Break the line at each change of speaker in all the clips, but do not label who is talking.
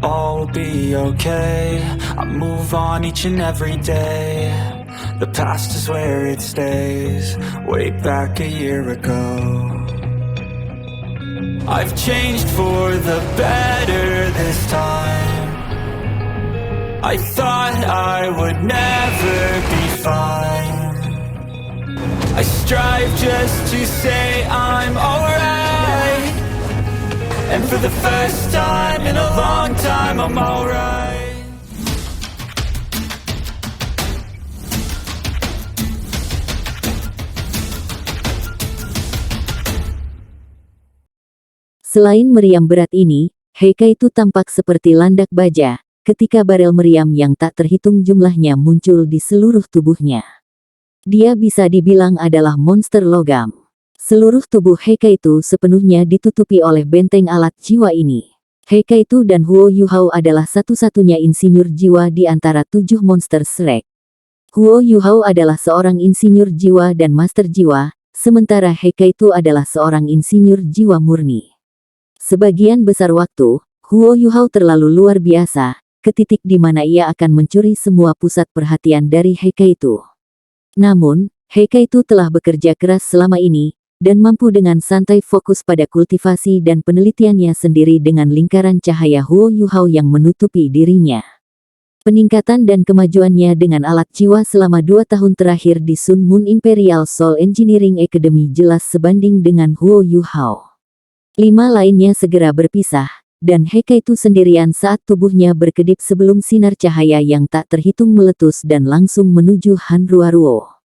all will be okay. I move on each and every day. The past is where it stays. Way back a year ago, I've changed for the better this time. I thought I would never be fine. I strive just to say I'm alright, and for the first time in a long time I'm alright.
Selain meriam berat ini, Heikaitu tampak seperti landak baja, ketika barel meriam yang tak terhitung jumlahnya muncul di seluruh tubuhnya. Dia bisa dibilang adalah monster logam. Seluruh tubuh Heikaitu sepenuhnya ditutupi oleh benteng alat jiwa ini. Heikaitu dan Huo Yuhao adalah satu-satunya insinyur jiwa di antara 7 monster Shrek. Huo Yuhao adalah seorang insinyur jiwa dan master jiwa, sementara Heikaitu adalah seorang insinyur jiwa murni. Sebagian besar waktu, Huo Yuhao terlalu luar biasa, ke titik di mana ia akan mencuri semua pusat perhatian dari Heikaitu. Namun, Heikaitu telah bekerja keras selama ini, dan mampu dengan santai fokus pada kultivasi dan penelitiannya sendiri dengan lingkaran cahaya Huo Yuhao yang menutupi dirinya. Peningkatan dan kemajuannya dengan alat jiwa selama 2 tahun terakhir di Sun Moon Imperial Soul Engineering Academy jelas sebanding dengan Huo Yuhao. 5 lainnya segera berpisah, dan Heikaitu sendirian saat tubuhnya berkedip sebelum sinar cahaya yang tak terhitung meletus dan langsung menuju Hanruaruo.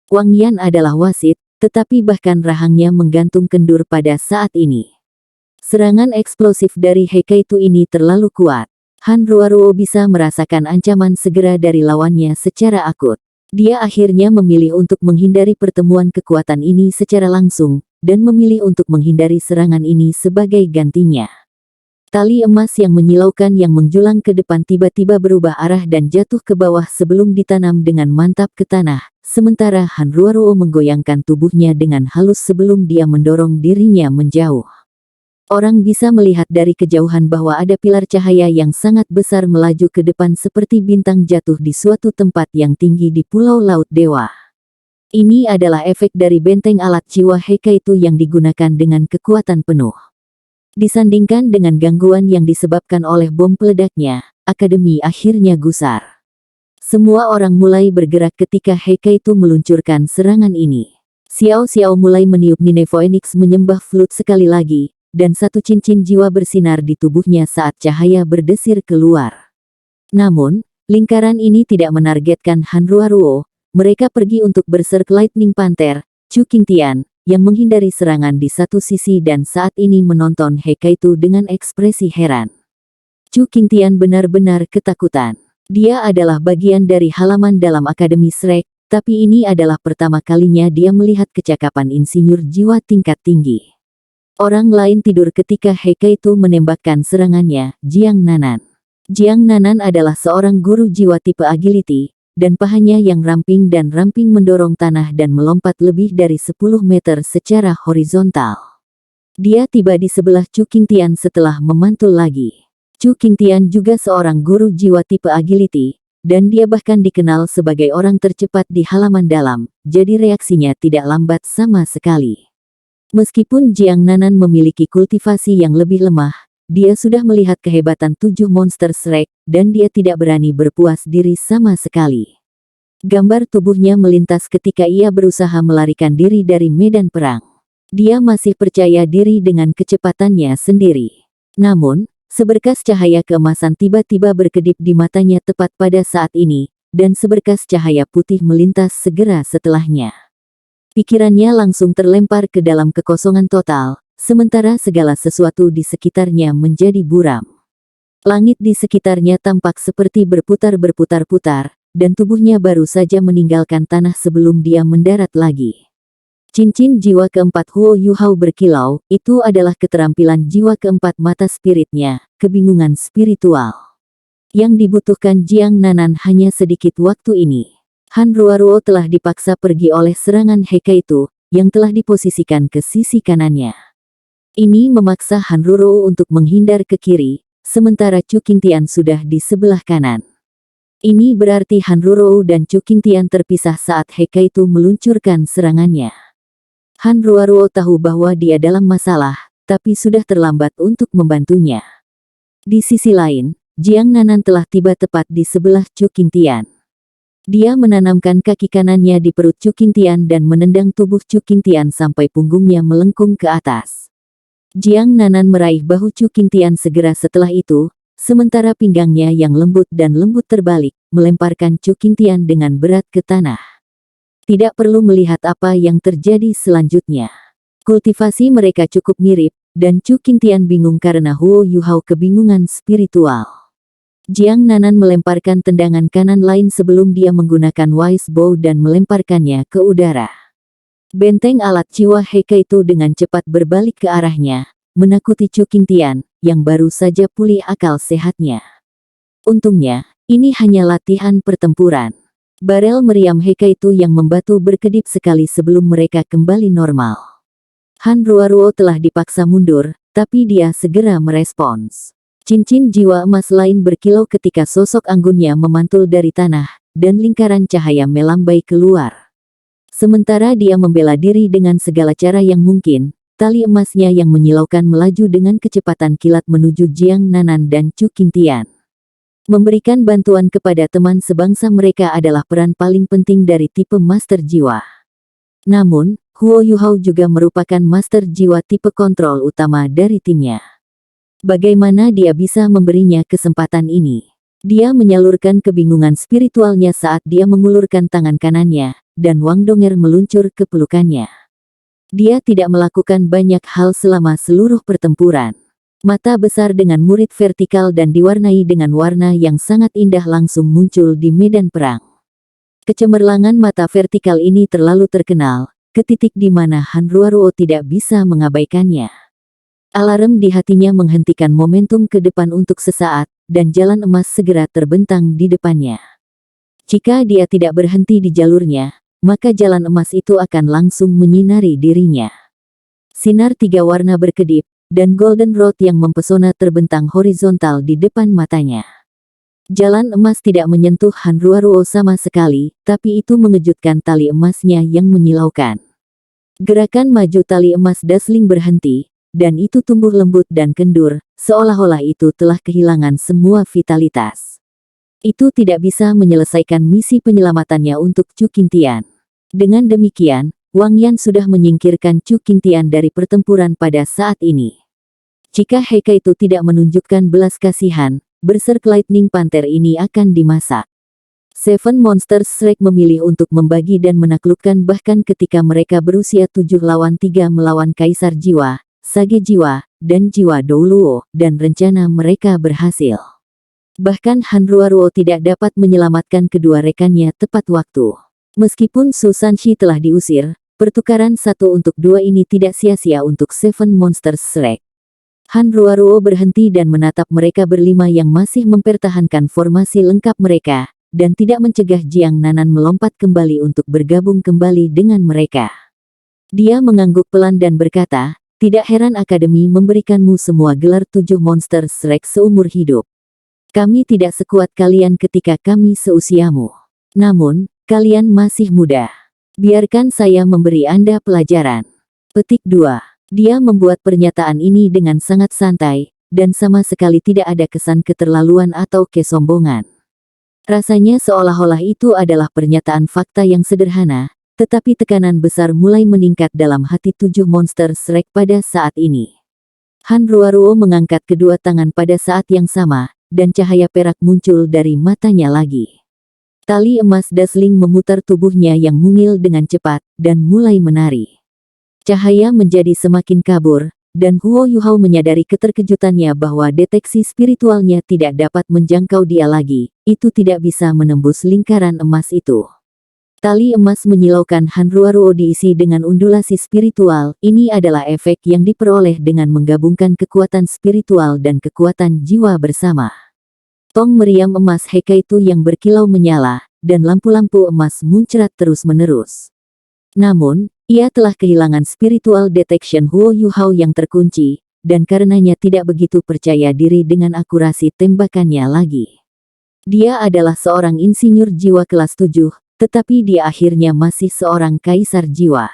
Wang Yan adalah wasit, tetapi bahkan rahangnya menggantung kendur pada saat ini. Serangan eksplosif dari Heikaitu ini terlalu kuat. Hanruaruo bisa merasakan ancaman segera dari lawannya secara akut. Dia akhirnya memilih untuk menghindari pertemuan kekuatan ini secara langsung, dan memilih untuk menghindari serangan ini sebagai gantinya. Tali emas yang menyilaukan yang menjulang ke depan tiba-tiba berubah arah dan jatuh ke bawah sebelum ditanam dengan mantap ke tanah, sementara Hanruaruo menggoyangkan tubuhnya dengan halus sebelum dia mendorong dirinya menjauh. Orang bisa melihat dari kejauhan bahwa ada pilar cahaya yang sangat besar melaju ke depan seperti bintang jatuh di suatu tempat yang tinggi di Pulau Laut Dewa. Ini adalah efek dari benteng alat jiwa Heikaitu yang digunakan dengan kekuatan penuh. Disandingkan dengan gangguan yang disebabkan oleh bom peledaknya, akademi akhirnya gusar. Semua orang mulai bergerak ketika Heikaitu meluncurkan serangan ini. Xiao Xiao mulai meniup Nine Phoenix menyembah flute sekali lagi, dan satu cincin jiwa bersinar di tubuhnya saat cahaya berdesir keluar. Namun, lingkaran ini tidak menargetkan Hanruaruo. Mereka pergi untuk berserk Lightning Panther, Chu Qingtian, yang menghindari serangan di satu sisi dan saat ini menonton Heikaitu dengan ekspresi heran. Chu Qingtian benar-benar ketakutan. Dia adalah bagian dari halaman dalam Akademi Shrek, tapi ini adalah pertama kalinya dia melihat kecakapan insinyur jiwa tingkat tinggi. Orang lain tidur ketika Heikaitu menembakkan serangannya, Jiang Nanan. Jiang Nanan adalah seorang guru jiwa tipe agility, dan pahanya yang ramping mendorong tanah dan melompat lebih dari 10 meter secara horizontal. Dia tiba di sebelah Chu Qingtian setelah memantul lagi. Chu Qingtian juga seorang guru jiwa tipe agility, dan dia bahkan dikenal sebagai orang tercepat di halaman dalam, jadi reaksinya tidak lambat sama sekali. Meskipun Jiang Nanan memiliki kultivasi yang lebih lemah, dia sudah melihat kehebatan 7 monster Shrek, dan dia tidak berani berpuas diri sama sekali. Gambar tubuhnya melintas ketika ia berusaha melarikan diri dari medan perang. Dia masih percaya diri dengan kecepatannya sendiri. Namun, seberkas cahaya keemasan tiba-tiba berkedip di matanya tepat pada saat ini, dan seberkas cahaya putih melintas segera setelahnya. Pikirannya langsung terlempar ke dalam kekosongan total, sementara segala sesuatu di sekitarnya menjadi buram. Langit di sekitarnya tampak seperti berputar-berputar-putar, dan tubuhnya baru saja meninggalkan tanah sebelum dia mendarat lagi. Cincin jiwa keempat Huo Yuhao berkilau, itu adalah keterampilan jiwa keempat mata spiritnya, kebingungan spiritual. Yang dibutuhkan Jiang Nanan hanya sedikit waktu ini. Hanruaruo telah dipaksa pergi oleh serangan Heikaitu, yang telah diposisikan ke sisi kanannya. Ini memaksa Hanruaruo untuk menghindar ke kiri, sementara Chu Qingtian sudah di sebelah kanan. Ini berarti Han Ruorou dan Chu Qingtian terpisah saat He Kaitu meluncurkan serangannya. Han Ruorou tahu bahwa dia dalam masalah, tapi sudah terlambat untuk membantunya. Di sisi lain, Jiang Nanan telah tiba tepat di sebelah Chu Qingtian. Dia menanamkan kaki kanannya di perut Chu Qingtian dan menendang tubuh Chu Qingtian sampai punggungnya melengkung ke atas. Jiang Nanan meraih bahu Chu Qingtian segera setelah itu, sementara pinggangnya yang lembut dan lembut terbalik, melemparkan Chu Qingtian dengan berat ke tanah. Tidak perlu melihat apa yang terjadi selanjutnya. Kultivasi mereka cukup mirip, dan Chu Qingtian bingung karena Huo Yuhao kebingungan spiritual. Jiang Nanan melemparkan tendangan kanan lain sebelum dia menggunakan Wise Bow dan melemparkannya ke udara. Benteng alat jiwa He Kaitu dengan cepat berbalik ke arahnya, menakuti Chu Qingtian, yang baru saja pulih akal sehatnya. Untungnya, ini hanya latihan pertempuran. Barel meriam He Kaitu yang membatu berkedip sekali sebelum mereka kembali normal. Han Ruorou telah dipaksa mundur, tapi dia segera merespons. Cincin jiwa emas lain berkilau ketika sosok anggunnya memantul dari tanah, dan lingkaran cahaya melambai keluar. Sementara dia membela diri dengan segala cara yang mungkin, tali emasnya yang menyilaukan melaju dengan kecepatan kilat menuju Jiang Nanan dan Chu Qingtian. Memberikan bantuan kepada teman sebangsa mereka adalah peran paling penting dari tipe Master Jiwa. Namun, Huo Yuhao juga merupakan Master Jiwa tipe kontrol utama dari timnya. Bagaimana dia bisa memberinya kesempatan ini? Dia menyalurkan kebingungan spiritualnya saat dia mengulurkan tangan kanannya, dan Wang Donger meluncur ke pelukannya. Dia tidak melakukan banyak hal selama seluruh pertempuran. Mata besar dengan murid vertikal dan diwarnai dengan warna yang sangat indah langsung muncul di medan perang. Kecemerlangan mata vertikal ini terlalu terkenal, ke titik di mana Han Ruorou tidak bisa mengabaikannya. Alarm di hatinya menghentikan momentum ke depan untuk sesaat, dan jalan emas segera terbentang di depannya. Jika dia tidak berhenti di jalurnya, maka jalan emas itu akan langsung menyinari dirinya. Sinar 3 warna berkedip, dan golden rod yang mempesona terbentang horizontal di depan matanya. Jalan emas tidak menyentuh Han Ruorou sama sekali, tapi itu mengejutkan tali emasnya yang menyilaukan. Gerakan maju tali emas Dazzling berhenti, dan itu tumbuh lembut dan kendur, seolah-olah itu telah kehilangan semua vitalitas. Itu tidak bisa menyelesaikan misi penyelamatannya untuk Chu Qingtian. Dengan demikian, Wang Yan sudah menyingkirkan Chu Qingtian dari pertempuran pada saat ini. Jika He Kaitu tidak menunjukkan belas kasihan, Berserk Lightning Panther ini akan dimasak. Seven Monsters Shrek memilih untuk membagi dan menaklukkan bahkan ketika mereka berusia 7 lawan 3 melawan Kaisar Jiwa, Sage Jiwa, dan Jiwa Douluo, dan rencana mereka berhasil. Bahkan Han Ruorou tidak dapat menyelamatkan kedua rekannya tepat waktu. Meskipun Su Sanshi telah diusir, pertukaran 1 untuk 2 ini tidak sia-sia untuk Seven Monsters Shrek. Han Ruorou berhenti dan menatap mereka berlima yang masih mempertahankan formasi lengkap mereka, dan tidak mencegah Jiang Nanan melompat kembali untuk bergabung kembali dengan mereka. Dia mengangguk pelan dan berkata, "Tidak heran Akademi memberikanmu semua gelar 7 monster Shrek seumur hidup. Kami tidak sekuat kalian ketika kami seusiamu. Namun, kalian masih muda. Biarkan saya memberi Anda pelajaran." Petik 2. Dia membuat pernyataan ini dengan sangat santai, dan sama sekali tidak ada kesan keterlaluan atau kesombongan. Rasanya seolah-olah itu adalah pernyataan fakta yang sederhana, tetapi tekanan besar mulai meningkat dalam hati 7 monster Shrek pada saat ini. Han Ruorou mengangkat kedua tangan pada saat yang sama, dan cahaya perak muncul dari matanya lagi. Tali emas Dazzling memutar tubuhnya yang mungil dengan cepat, dan mulai menari. Cahaya menjadi semakin kabur, dan Huo Yuhao menyadari keterkejutannya bahwa deteksi spiritualnya tidak dapat menjangkau dia lagi, itu tidak bisa menembus lingkaran emas itu. Tali emas menyilaukan Han Ruorou diisi dengan undulasi spiritual, ini adalah efek yang diperoleh dengan menggabungkan kekuatan spiritual dan kekuatan jiwa bersama. Tong meriam emas He Kaitu yang berkilau menyala, dan lampu-lampu emas muncrat terus-menerus. Namun, ia telah kehilangan spiritual detection Huo Yuhao yang terkunci, dan karenanya tidak begitu percaya diri dengan akurasi tembakannya lagi. Dia adalah seorang insinyur jiwa kelas 7, tetapi dia akhirnya masih seorang kaisar jiwa.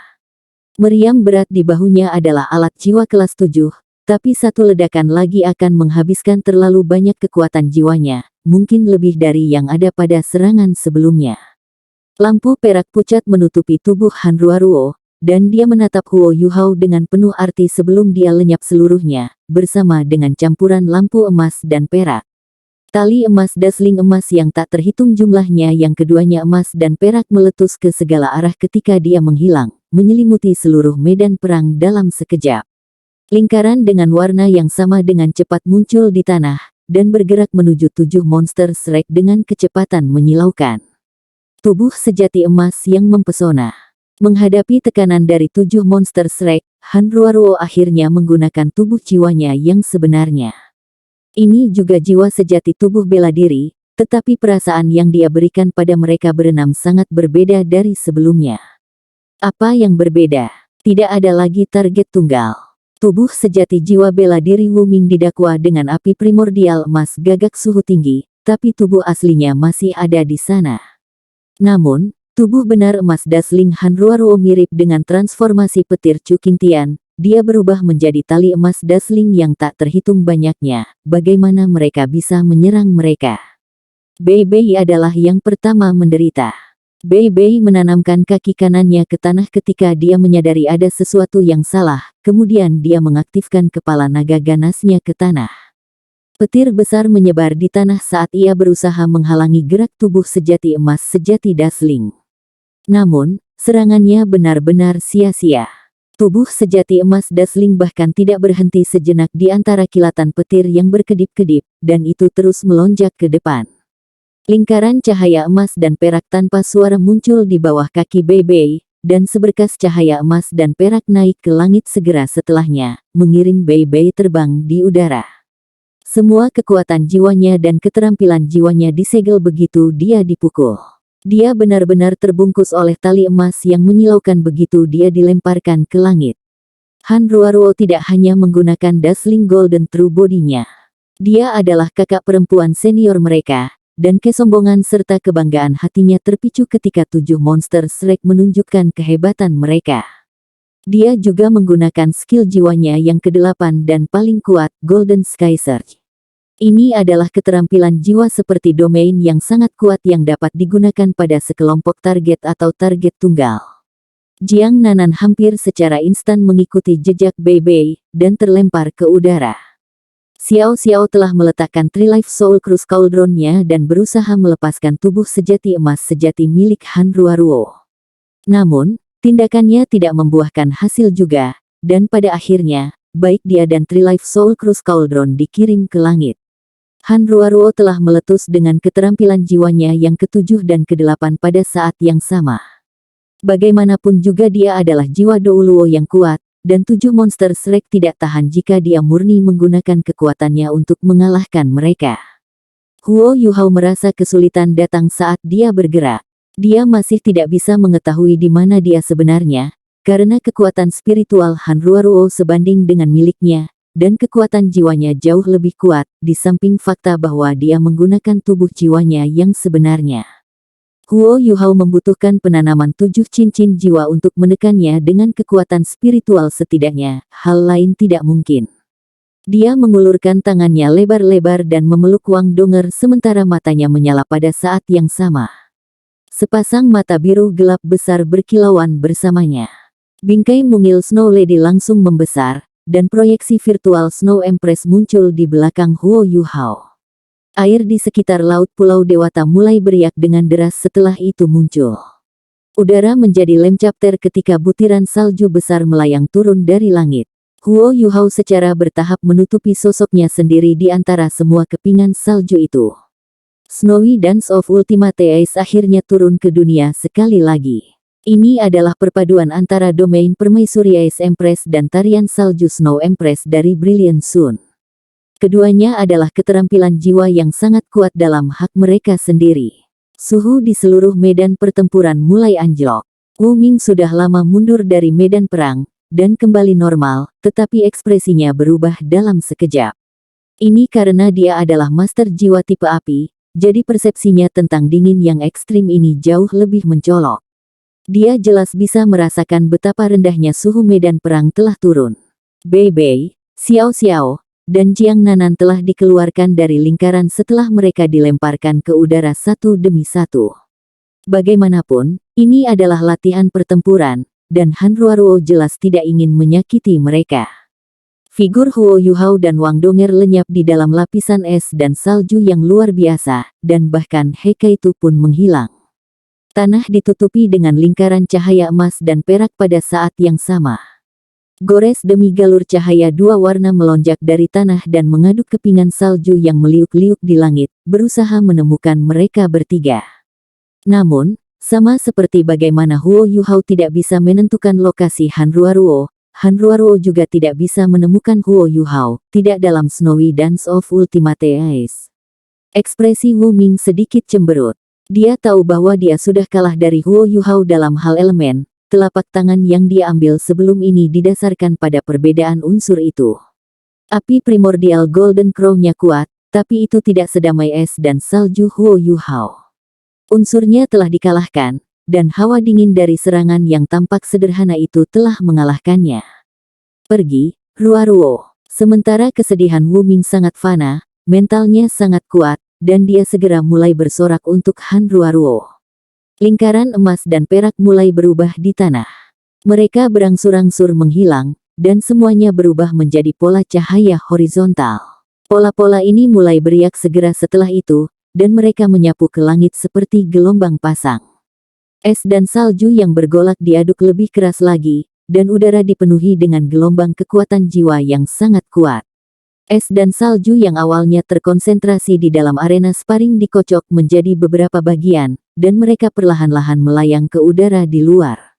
Meriam berat di bahunya adalah alat jiwa kelas 7, tapi satu ledakan lagi akan menghabiskan terlalu banyak kekuatan jiwanya, mungkin lebih dari yang ada pada serangan sebelumnya. Lampu perak pucat menutupi tubuh Hanruaruo, dan dia menatap Huo Yuhao dengan penuh arti sebelum dia lenyap seluruhnya, bersama dengan campuran lampu emas dan perak. Tali emas dasling emas yang tak terhitung jumlahnya yang keduanya emas dan perak meletus ke segala arah ketika dia menghilang, menyelimuti seluruh medan perang dalam sekejap. Lingkaran dengan warna yang sama dengan cepat muncul di tanah, dan bergerak menuju 7 monster Shrek dengan kecepatan menyilaukan. Tubuh sejati emas yang mempesona. Menghadapi tekanan dari 7 monster Shrek, Hanruaruo akhirnya menggunakan tubuh jiwanya yang sebenarnya. Ini juga jiwa sejati tubuh bela diri, tetapi perasaan yang dia berikan pada mereka berenam sangat berbeda dari sebelumnya. Apa yang berbeda? Tidak ada lagi target tunggal. Tubuh sejati jiwa bela diri Wu Ming didakwa dengan api primordial emas gagak suhu tinggi, tapi tubuh aslinya masih ada di sana. Namun, tubuh benar emas dasling Hanruaruo mirip dengan transformasi petir Chu Qingtian. Dia berubah menjadi tali emas dasling yang tak terhitung banyaknya. Bagaimana mereka bisa menyerang mereka? Bei Bei adalah yang pertama menderita. Bei Bei menanamkan kaki kanannya ke tanah ketika dia menyadari ada sesuatu yang salah. Kemudian dia mengaktifkan kepala naga ganasnya ke tanah. Petir besar menyebar di tanah saat ia berusaha menghalangi gerak tubuh sejati emas sejati dasling. Namun, serangannya benar-benar sia-sia. Tubuh sejati emas dasling bahkan tidak berhenti sejenak di antara kilatan petir yang berkedip-kedip, dan itu terus melonjak ke depan. Lingkaran cahaya emas dan perak tanpa suara muncul di bawah kaki Bei Bei, dan seberkas cahaya emas dan perak naik ke langit segera setelahnya, mengiring Bei Bei terbang di udara. Semua kekuatan jiwanya dan keterampilan jiwanya disegel begitu dia dipukul. Dia benar-benar terbungkus oleh tali emas yang menyilaukan begitu dia dilemparkan ke langit. Hanruaruo tidak hanya menggunakan Dazzling Golden True Body-nya. Dia adalah kakak perempuan senior mereka, dan kesombongan serta kebanggaan hatinya terpicu ketika 7 monster Shrek menunjukkan kehebatan mereka. Dia juga menggunakan skill jiwanya yang ke-8 dan paling kuat, Golden Sky Surge. Ini adalah keterampilan jiwa seperti domain yang sangat kuat yang dapat digunakan pada sekelompok target atau target tunggal. Jiang Nanan hampir secara instan mengikuti jejak Bei Bei, dan terlempar ke udara. Xiao Xiao telah meletakkan Tri-Life Soul Cruise Cauldron-nya dan berusaha melepaskan tubuh sejati emas sejati milik Hanruaruo. Namun, tindakannya tidak membuahkan hasil juga, dan pada akhirnya, baik dia dan Tri-Life Soul Cruise Cauldron dikirim ke langit. Hanruaruo telah meletus dengan keterampilan jiwanya yang ke-7 dan ke-8 pada saat yang sama. Bagaimanapun juga dia adalah jiwa Douluo yang kuat, dan 7 monster Shrek tidak tahan jika dia murni menggunakan kekuatannya untuk mengalahkan mereka. Huo Yuhao merasa kesulitan datang saat dia bergerak. Dia masih tidak bisa mengetahui di mana dia sebenarnya, karena kekuatan spiritual Hanruaruo sebanding dengan miliknya, dan kekuatan jiwanya jauh lebih kuat, di samping fakta bahwa dia menggunakan tubuh jiwanya yang sebenarnya. Huo Yuhao membutuhkan penanaman 7 cincin jiwa untuk menekannya dengan kekuatan spiritual setidaknya, hal lain tidak mungkin. Dia mengulurkan tangannya lebar-lebar dan memeluk Wang Donger sementara matanya menyala pada saat yang sama. Sepasang mata biru gelap besar berkilauan bersamanya. Bingkai mungil Snow Lady langsung membesar, dan proyeksi virtual Snow Empress muncul di belakang Huo Yuhao. Air di sekitar laut Pulau Dewata mulai beriak dengan deras setelah itu muncul. Udara menjadi lem capter ketika butiran salju besar melayang turun dari langit. Huo Yuhao secara bertahap menutupi sosoknya sendiri di antara semua kepingan salju itu. Snowy Dance of Ultimate Ice akhirnya turun ke dunia sekali lagi. Ini adalah perpaduan antara domain permaisuri Ice Empress dan tarian salju Snow Empress dari Brilliant Sun. Keduanya adalah keterampilan jiwa yang sangat kuat dalam hak mereka sendiri. Suhu di seluruh medan pertempuran mulai anjlok. Wu Ming sudah lama mundur dari medan perang, dan kembali normal, tetapi ekspresinya berubah dalam sekejap. Ini karena dia adalah master jiwa tipe api, jadi persepsinya tentang dingin yang ekstrim ini jauh lebih mencolok. Dia jelas bisa merasakan betapa rendahnya suhu medan perang telah turun. Bei Bei, Xiao Xiao, dan Jiang Nanan telah dikeluarkan dari lingkaran setelah mereka dilemparkan ke udara satu demi satu. Bagaimanapun, ini adalah latihan pertempuran, dan Han Ruoruo jelas tidak ingin menyakiti mereka. Figur Huo Yuhao dan Wang Donger lenyap di dalam lapisan es dan salju yang luar biasa, dan bahkan He Kaitu pun menghilang. Tanah ditutupi dengan lingkaran cahaya emas dan perak pada saat yang sama. Gores demi galur cahaya dua warna melonjak dari tanah dan mengaduk kepingan salju yang meliuk-liuk di langit, berusaha menemukan mereka bertiga. Namun, sama seperti bagaimana Huo Yuhao tidak bisa menentukan lokasi Han Ruoruo juga tidak bisa menemukan Huo Yuhao, tidak dalam Snowy Dance of Ultimate Ice. Ekspresi Wu Ming sedikit cemberut. Dia tahu bahwa dia sudah kalah dari Huo Yuhao dalam hal elemen, telapak tangan yang dia ambil sebelum ini didasarkan pada perbedaan unsur itu. Api primordial Golden Crow-nya kuat, tapi itu tidak sedamai es dan salju Huo Yuhao. Unsurnya telah dikalahkan, dan hawa dingin dari serangan yang tampak sederhana itu telah mengalahkannya. Pergi, Ruoruo. Sementara kesedihan Wu Ming sangat fana, mentalnya sangat kuat, dan dia segera mulai bersorak untuk Han Ruoruo. Lingkaran emas dan perak mulai berubah di tanah. Mereka berangsur-angsur menghilang, dan semuanya berubah menjadi pola cahaya horizontal. Pola-pola ini mulai beriak segera setelah itu, dan mereka menyapu ke langit seperti gelombang pasang. Es dan salju yang bergolak diaduk lebih keras lagi, dan udara dipenuhi dengan gelombang kekuatan jiwa yang sangat kuat. Es dan salju yang awalnya terkonsentrasi di dalam arena sparring dikocok menjadi beberapa bagian, dan mereka perlahan-lahan melayang ke udara di luar.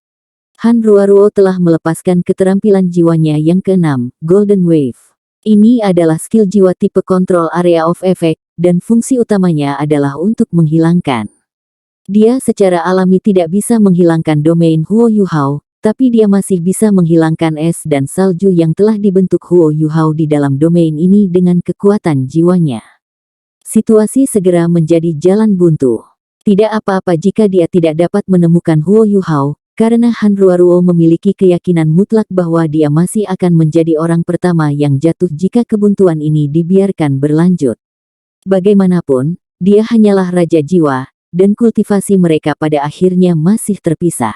Han Ruoruo telah melepaskan keterampilan jiwanya yang keenam, Golden Wave. Ini adalah skill jiwa tipe kontrol area of effect, dan fungsi utamanya adalah untuk menghilangkan. Dia secara alami tidak bisa menghilangkan domain Huo Yuhao, tapi dia masih bisa menghilangkan es dan salju yang telah dibentuk Huo Yuhao di dalam domain ini dengan kekuatan jiwanya. Situasi segera menjadi jalan buntu. Tidak apa-apa jika dia tidak dapat menemukan Huo Yuhao, karena Han Ruoruo memiliki keyakinan mutlak bahwa dia masih akan menjadi orang pertama yang jatuh jika kebuntuan ini dibiarkan berlanjut. Bagaimanapun, dia hanyalah raja jiwa, dan kultivasi mereka pada akhirnya masih terpisah.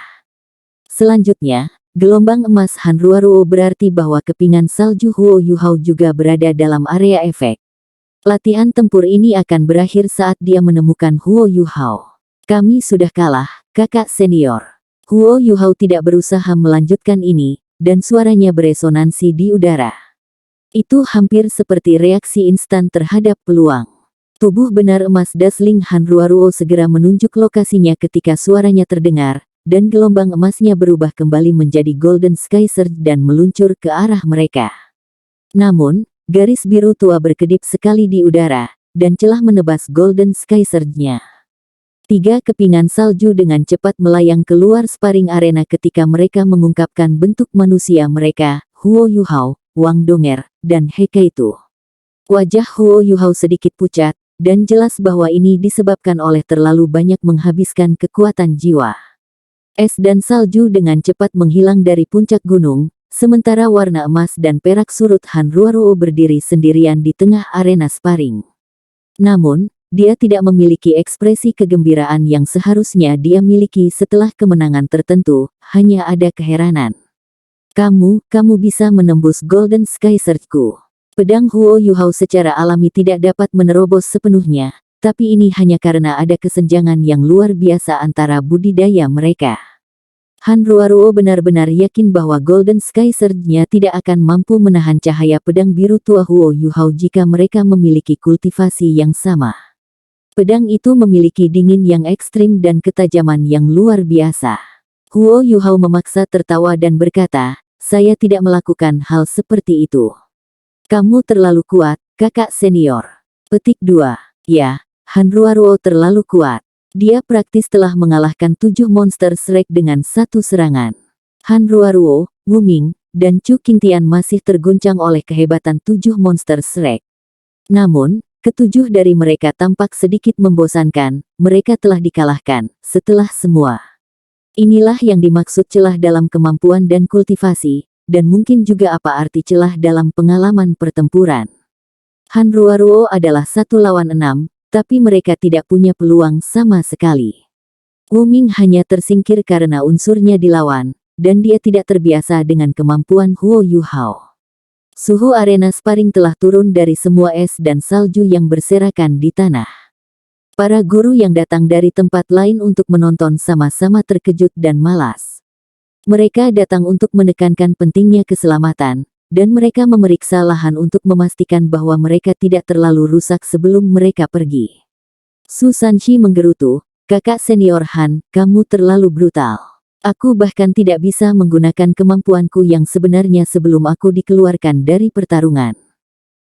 Selanjutnya, gelombang emas Han Ruoruo berarti bahwa kepingan salju Huo Yuhao juga berada dalam area efek. Latihan tempur ini akan berakhir saat dia menemukan Huo Yuhao. Kami sudah kalah, kakak senior. Huo Yuhao tidak berusaha melanjutkan ini, dan suaranya beresonansi di udara. Itu hampir seperti reaksi instan terhadap peluang. Tubuh benar emas Dazzling Han Ruoruo segera menunjuk lokasinya ketika suaranya terdengar, dan gelombang emasnya berubah kembali menjadi Golden Sky Surge dan meluncur ke arah mereka. Namun, garis biru tua berkedip sekali di udara, dan celah menebas Golden Sky Surge-nya. 3 kepingan salju dengan cepat melayang keluar sparring arena ketika mereka mengungkapkan bentuk manusia mereka, Huo Yuhao, Wang Donger, dan He Kaitu. Wajah Huo Yuhao sedikit pucat, dan jelas bahwa ini disebabkan oleh terlalu banyak menghabiskan kekuatan jiwa. Es dan salju dengan cepat menghilang dari puncak gunung, sementara warna emas dan perak surut Han Ruoruo berdiri sendirian di tengah arena sparring. Namun, dia tidak memiliki ekspresi kegembiraan yang seharusnya dia miliki setelah kemenangan tertentu, hanya ada keheranan. Kamu bisa menembus Golden Sky Surge-ku. Pedang Huo Yuhao secara alami tidak dapat menerobos sepenuhnya, tapi ini hanya karena ada kesenjangan yang luar biasa antara budidaya mereka. Han Ruoruo benar-benar yakin bahwa Golden Sky Surge-nya tidak akan mampu menahan cahaya pedang biru tua Huo Yuhao jika mereka memiliki kultivasi yang sama. Pedang itu memiliki dingin yang ekstrim dan ketajaman yang luar biasa. Huo Yuhao memaksa tertawa dan berkata, "Saya tidak melakukan hal seperti itu. Kamu terlalu kuat, kakak senior." Petik 2. Ya, Han Ruoruo terlalu kuat. Dia praktis telah mengalahkan 7 monster Shrek dengan 1 serangan. Han Ruoruo, Wu Ming, dan Chu Qingtian masih terguncang oleh kehebatan 7 monster Shrek. Namun, ketujuh dari mereka tampak sedikit membosankan, mereka telah dikalahkan, setelah semua. Inilah yang dimaksud celah dalam kemampuan dan kultivasi, dan mungkin juga apa arti celah dalam pengalaman pertempuran. Hanruaruo adalah 1 lawan 6, tapi mereka tidak punya peluang sama sekali. Wu Ming hanya tersingkir karena unsurnya dilawan, dan dia tidak terbiasa dengan kemampuan Huo Yuhao. Suhu arena sparring telah turun dari semua es dan salju yang berserakan di tanah. Para guru yang datang dari tempat lain untuk menonton sama-sama terkejut dan malas. Mereka datang untuk menekankan pentingnya keselamatan, dan mereka memeriksa lahan untuk memastikan bahwa mereka tidak terlalu rusak sebelum mereka pergi. Su Sanshi menggerutu, "Kakak senior Han, kamu terlalu brutal. Aku bahkan tidak bisa menggunakan kemampuanku yang sebenarnya sebelum aku dikeluarkan dari pertarungan."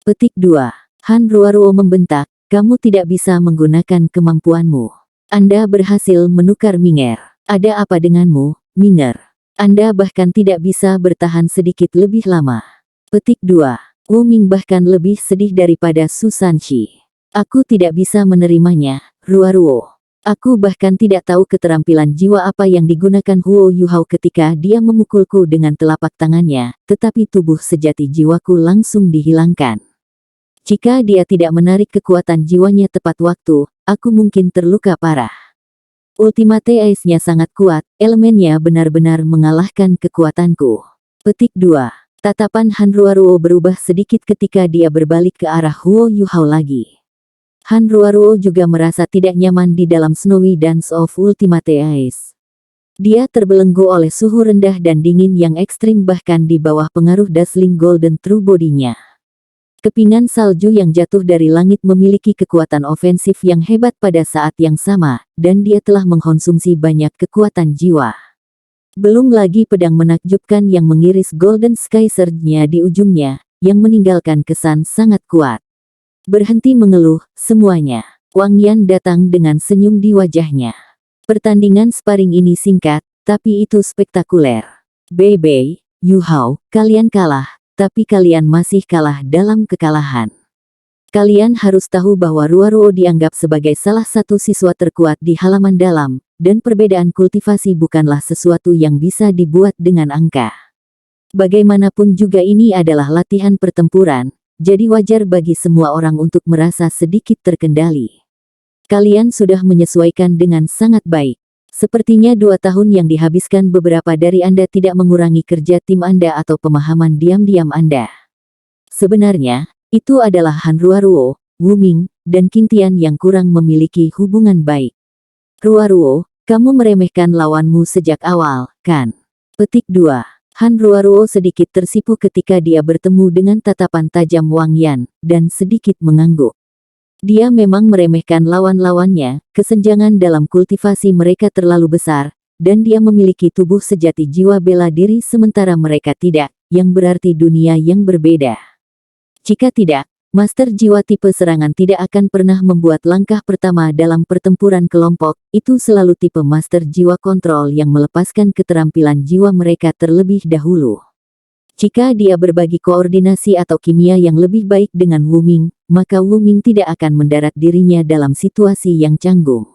Petik 2. Hanruaruo membentak, "Kamu tidak bisa menggunakan kemampuanmu. Anda berhasil menukar Minger. Ada apa denganmu, Minger? Anda bahkan tidak bisa bertahan sedikit lebih lama." Petik 2. Wu Ming bahkan lebih sedih daripada Su Sanshi. "Aku tidak bisa menerimanya, Ruaruo. Aku bahkan tidak tahu keterampilan jiwa apa yang digunakan Huo Yuhao ketika dia memukulku dengan telapak tangannya, tetapi tubuh sejati jiwaku langsung dihilangkan. Jika dia tidak menarik kekuatan jiwanya tepat waktu, aku mungkin terluka parah. Ultimate Ace-nya sangat kuat, elemennya benar-benar mengalahkan kekuatanku." Petik 2. Tatapan Hanruaruo berubah sedikit ketika dia berbalik ke arah Huo Yuhao lagi. Hanruaruo juga merasa tidak nyaman di dalam Snowy Dance of Ultimate Ace. Dia terbelenggu oleh suhu rendah dan dingin yang ekstrim bahkan di bawah pengaruh Dazzling Golden True Body-nya. Kepingan salju yang jatuh dari langit memiliki kekuatan ofensif yang hebat pada saat yang sama, dan dia telah mengkonsumsi banyak kekuatan jiwa. Belum lagi pedang menakjubkan yang mengiris Golden Sky Surge-nya di ujungnya, yang meninggalkan kesan sangat kuat. Berhenti mengeluh, semuanya. Wang Yan datang dengan senyum di wajahnya. Pertandingan sparring ini singkat, tapi itu spektakuler. Bei, Yuhao, kalian kalah. Tapi kalian masih kalah dalam kekalahan. Kalian harus tahu bahwa Ruaruo dianggap sebagai salah satu siswa terkuat di halaman dalam, dan perbedaan kultivasi bukanlah sesuatu yang bisa dibuat dengan angka. Bagaimanapun juga ini adalah latihan pertempuran, jadi wajar bagi semua orang untuk merasa sedikit terkendali. Kalian sudah menyesuaikan dengan sangat baik. Sepertinya 2 tahun yang dihabiskan beberapa dari Anda tidak mengurangi kerja tim Anda atau pemahaman diam-diam Anda. Sebenarnya, itu adalah Hanruaruo, Wu Ming, dan Qingtian yang kurang memiliki hubungan baik. Ruaruo, kamu meremehkan lawanmu sejak awal, kan? Petik 2. Hanruaruo sedikit tersipu ketika dia bertemu dengan tatapan tajam Wang Yan, dan sedikit mengangguk. Dia memang meremehkan lawan-lawannya, kesenjangan dalam kultivasi mereka terlalu besar, dan dia memiliki tubuh sejati jiwa bela diri sementara mereka tidak, yang berarti dunia yang berbeda. Jika tidak, Master Jiwa tipe serangan tidak akan pernah membuat langkah pertama dalam pertempuran kelompok, itu selalu tipe Master Jiwa kontrol yang melepaskan keterampilan jiwa mereka terlebih dahulu. Jika dia berbagi koordinasi atau kimia yang lebih baik dengan Wu Ming, maka Wu Ming tidak akan mendarat dirinya dalam situasi yang canggung.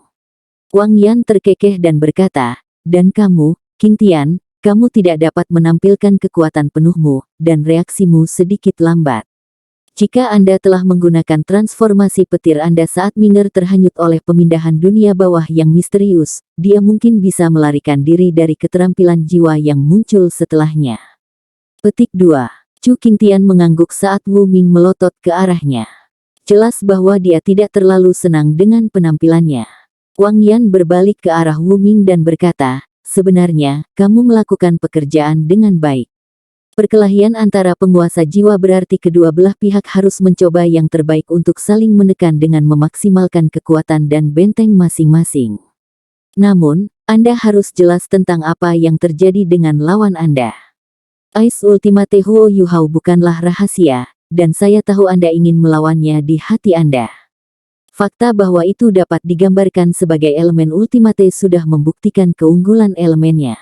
Wang Yan terkekeh dan berkata, "Dan kamu, Qingtian, kamu tidak dapat menampilkan kekuatan penuhmu, dan reaksimu sedikit lambat. Jika Anda telah menggunakan transformasi petir Anda saat Minger terhanyut oleh pemindahan dunia bawah yang misterius, dia mungkin bisa melarikan diri dari keterampilan jiwa yang muncul setelahnya." Petik 2. Chu Qingtian mengangguk saat Wu Ming melotot ke arahnya. Jelas bahwa dia tidak terlalu senang dengan penampilannya. Wang Yan berbalik ke arah Wu Ming dan berkata, "Sebenarnya, kamu melakukan pekerjaan dengan baik. Perkelahian antara penguasa jiwa berarti kedua belah pihak harus mencoba yang terbaik untuk saling menekan dengan memaksimalkan kekuatan dan benteng masing-masing. Namun, Anda harus jelas tentang apa yang terjadi dengan lawan Anda. Ice Ultimate Huo Yuhao bukanlah rahasia, dan saya tahu Anda ingin melawannya di hati Anda. Fakta bahwa itu dapat digambarkan sebagai elemen Ultimate sudah membuktikan keunggulan elemennya.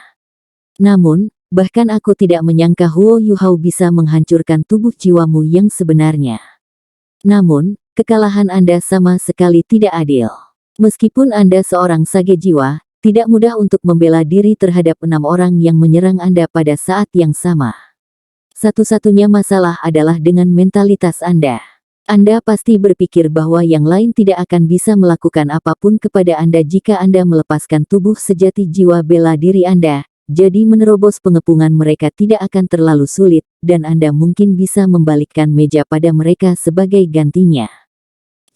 Namun, Bahkan aku tidak menyangka Huo Yuhao bisa menghancurkan tubuh jiwamu yang sebenarnya. Namun, kekalahan Anda sama sekali tidak adil. Meskipun Anda seorang sage jiwa, tidak mudah untuk membela diri terhadap 6 orang yang menyerang Anda pada saat yang sama. Satu-satunya masalah adalah dengan mentalitas Anda. Anda pasti berpikir bahwa yang lain tidak akan bisa melakukan apapun kepada Anda jika Anda melepaskan tubuh sejati jiwa bela diri Anda. Jadi menerobos pengepungan mereka tidak akan terlalu sulit, dan Anda mungkin bisa membalikkan meja pada mereka sebagai gantinya.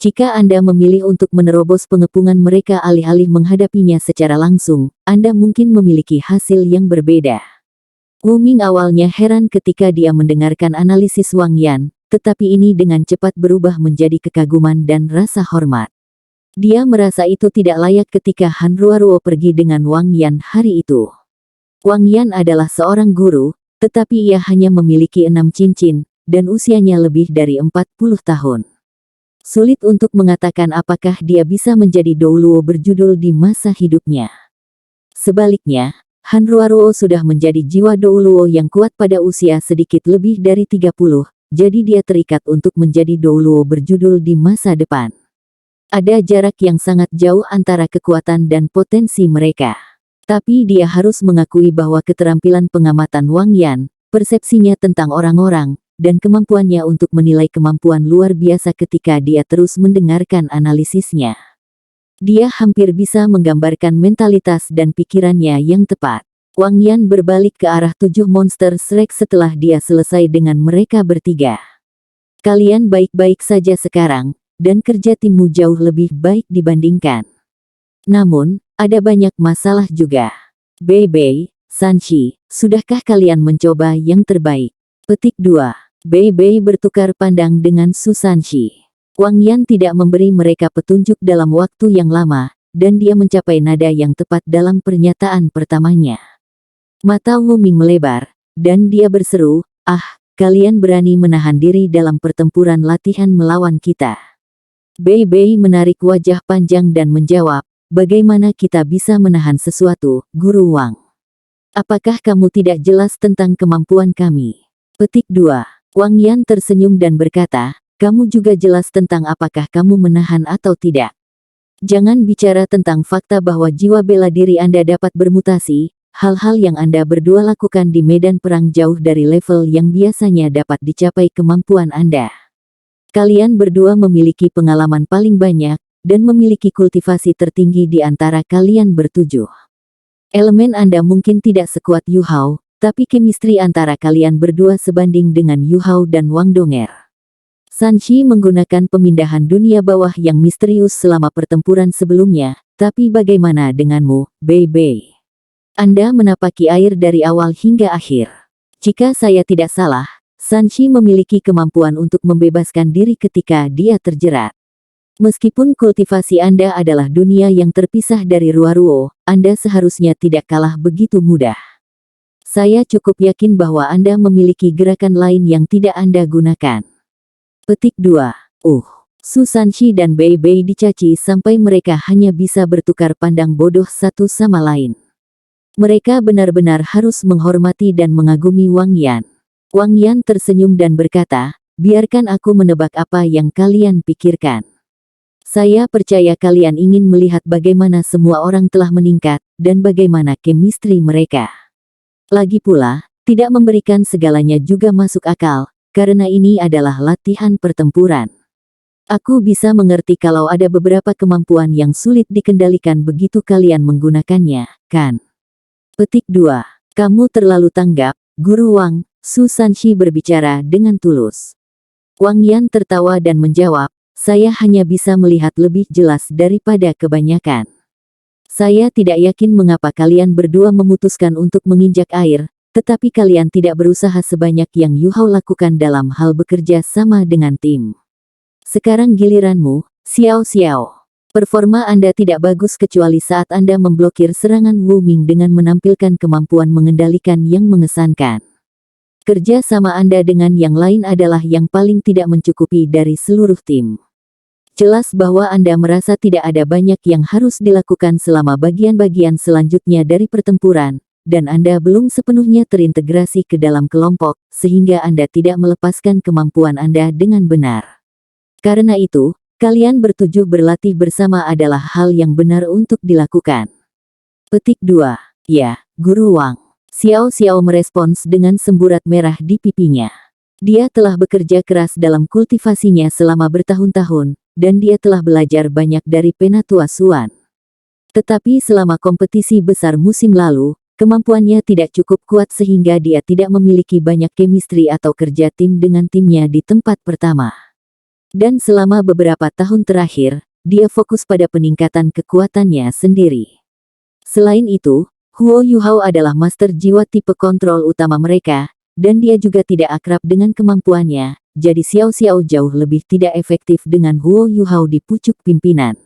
Jika Anda memilih untuk menerobos pengepungan mereka alih-alih menghadapinya secara langsung, Anda mungkin memiliki hasil yang berbeda. Wu Ming awalnya heran ketika dia mendengarkan analisis Wang Yan, tetapi ini dengan cepat berubah menjadi kekaguman dan rasa hormat. Dia merasa itu tidak layak ketika Han Ruoruo pergi dengan Wang Yan hari itu. Wang Yan adalah seorang guru, tetapi ia hanya memiliki 6 cincin, dan usianya lebih dari 40 tahun. Sulit untuk mengatakan apakah dia bisa menjadi Douluo berjudul di masa hidupnya. Sebaliknya, Han Ruoruo sudah menjadi jiwa Douluo yang kuat pada usia sedikit lebih dari 30, jadi dia terikat untuk menjadi Douluo berjudul di masa depan. Ada jarak yang sangat jauh antara kekuatan dan potensi mereka. Tapi dia harus mengakui bahwa keterampilan pengamatan Wang Yan, persepsinya tentang orang-orang, dan kemampuannya untuk menilai kemampuan luar biasa ketika dia terus mendengarkan analisisnya. Dia hampir bisa menggambarkan mentalitas dan pikirannya yang tepat. Wang Yan berbalik ke arah 7 monster Shrek setelah dia selesai dengan mereka bertiga. Kalian baik-baik saja sekarang, dan kerja timmu jauh lebih baik dibandingkan. Namun, ada banyak masalah juga. Bei Bei, Sanchi, sudahkah kalian mencoba yang terbaik? Petik 2. Bei Bei bertukar pandang dengan Su Sanchi. Wang Yan tidak memberi mereka petunjuk dalam waktu yang lama, dan dia mencapai nada yang tepat dalam pernyataan pertamanya. Mata Wu Ming melebar, dan dia berseru, kalian berani menahan diri dalam pertempuran latihan melawan kita. Bei Bei menarik wajah panjang dan menjawab, bagaimana kita bisa menahan sesuatu, Guru Wang? Apakah kamu tidak jelas tentang kemampuan kami? Petik 2. Wang Yan tersenyum dan berkata, kamu juga jelas tentang apakah kamu menahan atau tidak. Jangan bicara tentang fakta bahwa jiwa bela diri Anda dapat bermutasi, hal-hal yang Anda berdua lakukan di medan perang jauh dari level yang biasanya dapat dicapai kemampuan Anda. Kalian berdua memiliki pengalaman paling banyak, dan memiliki kultivasi tertinggi di antara kalian bertujuh. Elemen Anda mungkin tidak sekuat Yu Hao, tapi chemistry antara kalian berdua sebanding dengan Yu Hao dan Wang Donger. Sanchi menggunakan pemindahan dunia bawah yang misterius selama pertempuran sebelumnya, tapi bagaimana denganmu, Bei Bei? Anda menapaki air dari awal hingga akhir. Jika saya tidak salah, Sanchi memiliki kemampuan untuk membebaskan diri ketika dia terjerat. Meskipun kultivasi Anda adalah dunia yang terpisah dari Ruoruo, Anda seharusnya tidak kalah begitu mudah. Saya cukup yakin bahwa Anda memiliki gerakan lain yang tidak Anda gunakan. Petik 2. Su Sanchi dan Bei Bei dicaci sampai mereka hanya bisa bertukar pandang bodoh satu sama lain. Mereka benar-benar harus menghormati dan mengagumi Wang Yan. Wang Yan tersenyum dan berkata, biarkan aku menebak apa yang kalian pikirkan. Saya percaya kalian ingin melihat bagaimana semua orang telah meningkat, dan bagaimana chemistry mereka. Lagi pula, tidak memberikan segalanya juga masuk akal, karena ini adalah latihan pertempuran. Aku bisa mengerti kalau ada beberapa kemampuan yang sulit dikendalikan begitu kalian menggunakannya, kan? Petik 2. Kamu terlalu tanggap, Guru Wang, Su Sanchi berbicara dengan tulus. Wang Yan tertawa dan menjawab, saya hanya bisa melihat lebih jelas daripada kebanyakan. Saya tidak yakin mengapa kalian berdua memutuskan untuk menginjak air, tetapi kalian tidak berusaha sebanyak yang Yu Hao lakukan dalam hal bekerja sama dengan tim. Sekarang giliranmu, Xiao Xiao. Performa Anda tidak bagus kecuali saat Anda memblokir serangan Wu Ming dengan menampilkan kemampuan mengendalikan yang mengesankan. Kerja sama Anda dengan yang lain adalah yang paling tidak mencukupi dari seluruh tim. Jelas bahwa Anda merasa tidak ada banyak yang harus dilakukan selama bagian-bagian selanjutnya dari pertempuran, dan Anda belum sepenuhnya terintegrasi ke dalam kelompok, sehingga Anda tidak melepaskan kemampuan Anda dengan benar. Karena itu, kalian bertujuh berlatih bersama adalah hal yang benar untuk dilakukan. Petik 2. Ya, Guru Wang. Xiao Xiao merespons dengan semburat merah di pipinya. Dia telah bekerja keras dalam kultivasinya selama bertahun-tahun, dan dia telah belajar banyak dari Penatua Xuan. Tetapi selama kompetisi besar musim lalu, kemampuannya tidak cukup kuat sehingga dia tidak memiliki banyak chemistry atau kerja tim dengan timnya di tempat pertama. Dan selama beberapa tahun terakhir, dia fokus pada peningkatan kekuatannya sendiri. Selain itu, Huo Yuhao adalah master jiwa tipe kontrol utama mereka, dan dia juga tidak akrab dengan kemampuannya, jadi Xiao Xiao jauh lebih tidak efektif dengan Huo Yuhao di pucuk pimpinan.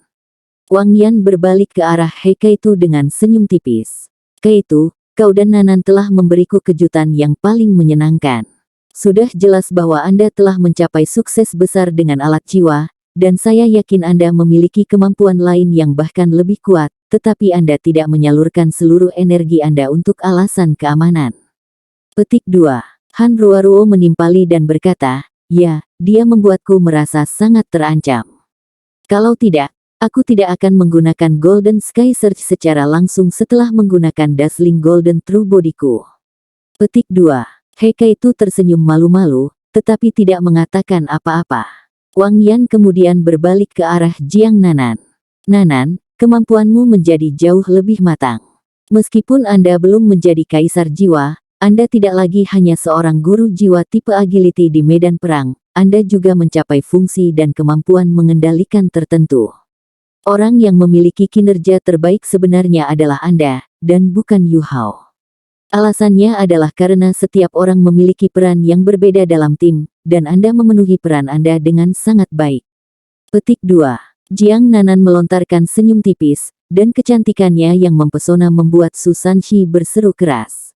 Wang Yan berbalik ke arah He Keitu dengan senyum tipis. Keitu, kau dan Nanan telah memberiku kejutan yang paling menyenangkan. Sudah jelas bahwa Anda telah mencapai sukses besar dengan alat jiwa, dan saya yakin Anda memiliki kemampuan lain yang bahkan lebih kuat, tetapi Anda tidak menyalurkan seluruh energi Anda untuk alasan keamanan. Petik 2. Han Ruoruo menimpali dan berkata, ya, dia membuatku merasa sangat terancam. Kalau tidak, aku tidak akan menggunakan Golden Sky Surge secara langsung setelah menggunakan Dazzling Golden True Bodyku. Petik 2. He Keitu tersenyum malu-malu, tetapi tidak mengatakan apa-apa. Wang Yan kemudian berbalik ke arah Jiang Nanan. Nanan, kemampuanmu menjadi jauh lebih matang. Meskipun Anda belum menjadi kaisar jiwa, Anda tidak lagi hanya seorang guru jiwa tipe agility di medan perang, Anda juga mencapai fungsi dan kemampuan mengendalikan tertentu. Orang yang memiliki kinerja terbaik sebenarnya adalah Anda, dan bukan Yu Hao. Alasannya adalah karena setiap orang memiliki peran yang berbeda dalam tim, dan Anda memenuhi peran Anda dengan sangat baik. Petik 2. Jiang Nanan melontarkan senyum tipis, dan kecantikannya yang mempesona membuat Su Sanxi berseru keras.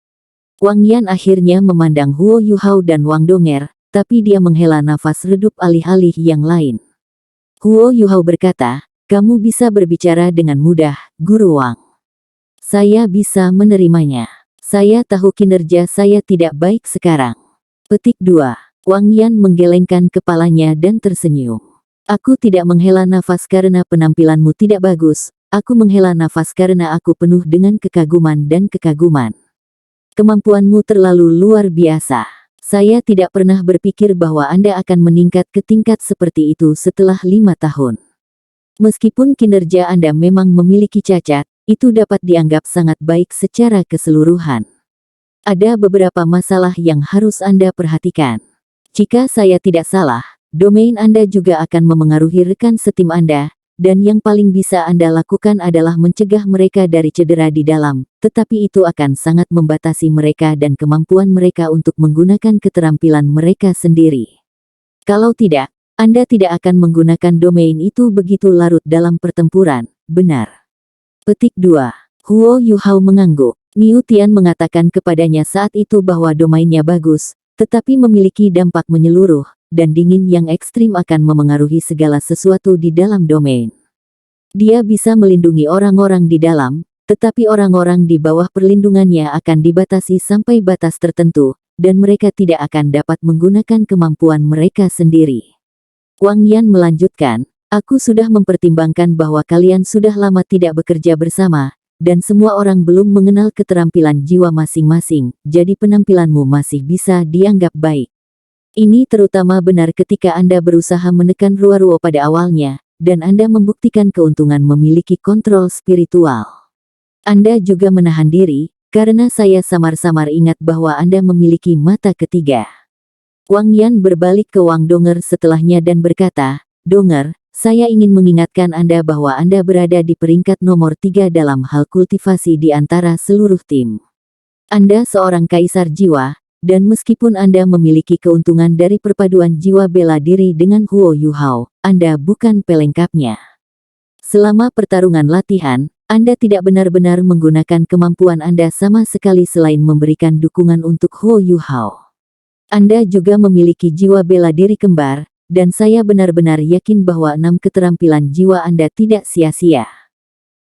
Wang Yan akhirnya memandang Huo Yuhao dan Wang Donger, tapi dia menghela nafas redup alih-alih yang lain. Huo Yuhao berkata, kamu bisa berbicara dengan mudah, Guru Wang. Saya bisa menerimanya. Saya tahu kinerja saya tidak baik sekarang. Petik 2. Wang Yan menggelengkan kepalanya dan tersenyum. Aku tidak menghela nafas karena penampilanmu tidak bagus, aku menghela nafas karena aku penuh dengan kekaguman dan kekaguman. Kemampuanmu terlalu luar biasa. Saya tidak pernah berpikir bahwa Anda akan meningkat ke tingkat seperti itu setelah 5 tahun. Meskipun kinerja Anda memang memiliki cacat, itu dapat dianggap sangat baik secara keseluruhan. Ada beberapa masalah yang harus Anda perhatikan. Jika saya tidak salah, domain Anda juga akan memengaruhi rekan setim Anda, dan yang paling bisa Anda lakukan adalah mencegah mereka dari cedera di dalam, tetapi itu akan sangat membatasi mereka dan kemampuan mereka untuk menggunakan keterampilan mereka sendiri. Kalau tidak, Anda tidak akan menggunakan domain itu begitu larut dalam pertempuran, benar? Petik 2. Huo Yuhao mengangguk. Niu Tian mengatakan kepadanya saat itu bahwa domainnya bagus, tetapi memiliki dampak menyeluruh, dan dingin yang ekstrim akan memengaruhi segala sesuatu di dalam domain. Dia bisa melindungi orang-orang di dalam, tetapi orang-orang di bawah perlindungannya akan dibatasi sampai batas tertentu, dan mereka tidak akan dapat menggunakan kemampuan mereka sendiri. Wang Yan melanjutkan, aku sudah mempertimbangkan bahwa kalian sudah lama tidak bekerja bersama, dan semua orang belum mengenal keterampilan jiwa masing-masing, jadi penampilanmu masih bisa dianggap baik. Ini terutama benar ketika Anda berusaha menekan Ruoruo pada awalnya, dan Anda membuktikan keuntungan memiliki kontrol spiritual. Anda juga menahan diri, karena saya samar-samar ingat bahwa Anda memiliki mata ketiga. Wang Yan berbalik ke Wang Donger setelahnya dan berkata, Donger, saya ingin mengingatkan Anda bahwa Anda berada di peringkat nomor 3 dalam hal kultivasi di antara seluruh tim. Anda seorang kaisar jiwa, dan meskipun Anda memiliki keuntungan dari perpaduan jiwa bela diri dengan Huo Yuhao, Anda bukan pelengkapnya. Selama pertarungan latihan, Anda tidak benar-benar menggunakan kemampuan Anda sama sekali selain memberikan dukungan untuk Huo Yuhao. Anda juga memiliki jiwa bela diri kembar, dan saya benar-benar yakin bahwa 6 keterampilan jiwa Anda tidak sia-sia.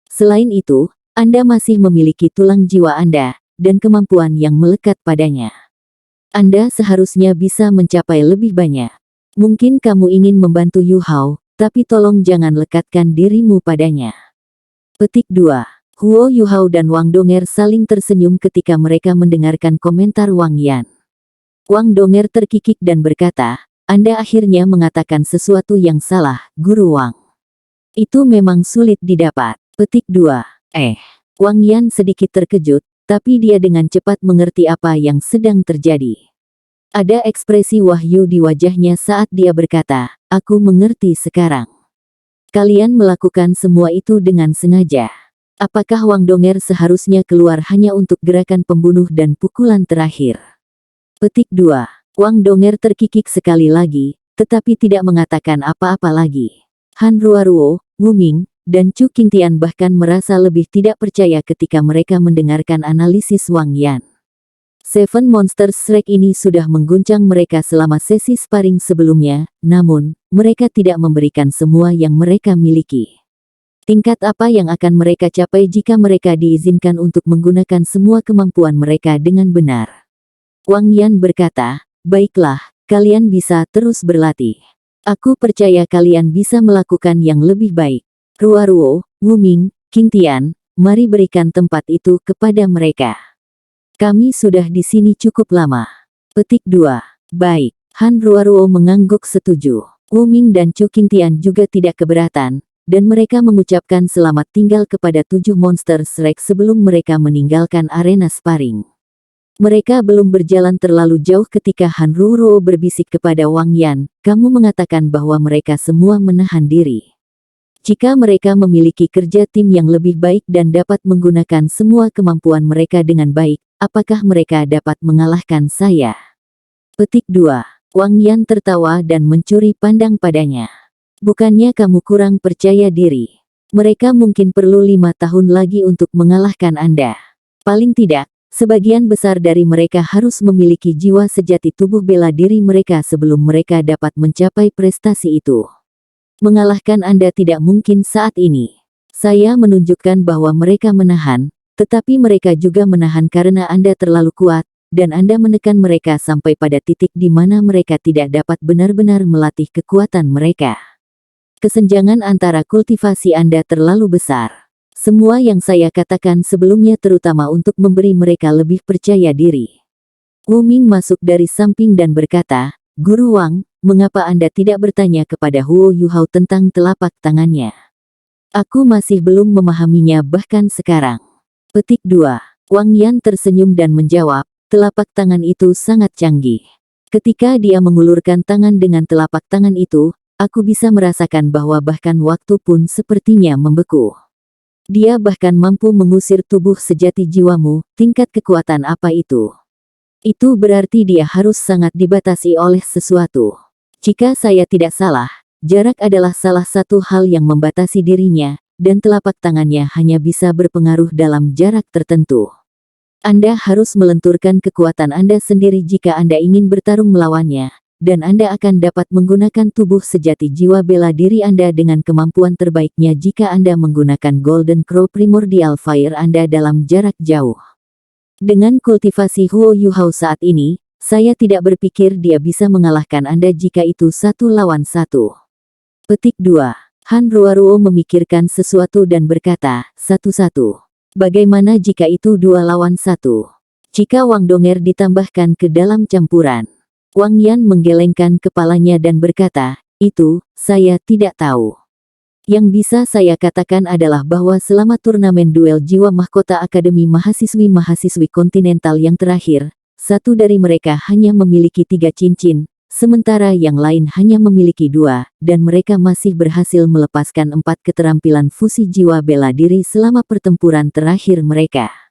Selain itu, Anda masih memiliki tulang jiwa Anda, dan kemampuan yang melekat padanya. Anda seharusnya bisa mencapai lebih banyak. Mungkin kamu ingin membantu Yu Hao, tapi tolong jangan lekatkan dirimu padanya. Petik 2. Huo Yu Hao dan Wang Donger saling tersenyum ketika mereka mendengarkan komentar Wang Yan. Wang Donger terkikik dan berkata, Anda akhirnya mengatakan sesuatu yang salah, Guru Wang. Itu memang sulit didapat. Petik 2. Wang Yan sedikit terkejut, tapi dia dengan cepat mengerti apa yang sedang terjadi. Ada ekspresi wahyu di wajahnya saat dia berkata, aku mengerti sekarang. Kalian melakukan semua itu dengan sengaja. Apakah Wang Donger seharusnya keluar hanya untuk gerakan pembunuh dan pukulan terakhir? Petik 2. Wang Donger terkikik sekali lagi, tetapi tidak mengatakan apa-apa lagi. Han Ruaruo, Wu Ming, dan Chu Qingtian bahkan merasa lebih tidak percaya ketika mereka mendengarkan analisis Wang Yan. Seven Monsters Strike ini sudah mengguncang mereka selama sesi sparring sebelumnya, namun, mereka tidak memberikan semua yang mereka miliki. Tingkat apa yang akan mereka capai jika mereka diizinkan untuk menggunakan semua kemampuan mereka dengan benar? Wang Yan berkata, baiklah, kalian bisa terus berlatih. Aku percaya kalian bisa melakukan yang lebih baik. Ruaruo, Wu Ming, Qingtian, mari berikan tempat itu kepada mereka. Kami sudah di sini cukup lama. Petik 2. Baik. Han Ruaruo mengangguk setuju. Wu Ming dan Chu Qingtian juga tidak keberatan, dan mereka mengucapkan selamat tinggal kepada 7 monster Shrek sebelum mereka meninggalkan arena sparring. Mereka belum berjalan terlalu jauh ketika Han Ruaruo berbisik kepada Wang Yan, kamu mengatakan bahwa mereka semua menahan diri. Jika mereka memiliki kerja tim yang lebih baik dan dapat menggunakan semua kemampuan mereka dengan baik, apakah mereka dapat mengalahkan saya? Petik 2. Wang Yan tertawa dan mencuri pandang padanya. Bukannya kamu kurang percaya diri? Mereka mungkin perlu 5 tahun lagi untuk mengalahkan Anda. Paling tidak, sebagian besar dari mereka harus memiliki jiwa sejati tubuh bela diri mereka sebelum mereka dapat mencapai prestasi itu. Mengalahkan Anda tidak mungkin saat ini. Saya menunjukkan bahwa mereka menahan, tetapi mereka juga menahan karena Anda terlalu kuat, dan Anda menekan mereka sampai pada titik di mana mereka tidak dapat benar-benar melatih kekuatan mereka. Kesenjangan antara kultivasi Anda terlalu besar. Semua yang saya katakan sebelumnya terutama untuk memberi mereka lebih percaya diri. Wu Ming masuk dari samping dan berkata, Guru Wang, mengapa Anda tidak bertanya kepada Huo Yu Hao tentang telapak tangannya? Aku masih belum memahaminya bahkan sekarang. Petik 2. Wang Yan tersenyum dan menjawab, telapak tangan itu sangat canggih. Ketika dia mengulurkan tangan dengan telapak tangan itu, aku bisa merasakan bahwa bahkan waktu pun sepertinya membeku. Dia bahkan mampu mengusir tubuh sejati jiwamu, tingkat kekuatan apa itu? Itu berarti dia harus sangat dibatasi oleh sesuatu. Jika saya tidak salah, jarak adalah salah satu hal yang membatasi dirinya, dan telapak tangannya hanya bisa berpengaruh dalam jarak tertentu. Anda harus melenturkan kekuatan Anda sendiri jika Anda ingin bertarung melawannya, dan Anda akan dapat menggunakan tubuh sejati jiwa bela diri Anda dengan kemampuan terbaiknya jika Anda menggunakan Golden Crow Primordial Fire Anda dalam jarak jauh. Dengan kultivasi Huo Yu Hao saat ini, saya tidak berpikir dia bisa mengalahkan Anda jika itu 1 lawan 1. Petik 2. Han Ruaruo memikirkan sesuatu dan berkata, 1-1. Bagaimana jika itu 2 lawan 1? Jika Wang Donger ditambahkan ke dalam campuran? Wang Yan menggelengkan kepalanya dan berkata, itu, saya tidak tahu. Yang bisa saya katakan adalah bahwa selama turnamen duel jiwa mahkota Akademi Mahasiswi-Mahasiswi Kontinental yang terakhir, satu dari mereka hanya memiliki 3 cincin, sementara yang lain hanya memiliki 2, dan mereka masih berhasil melepaskan 4 keterampilan fusi jiwa bela diri selama pertempuran terakhir mereka.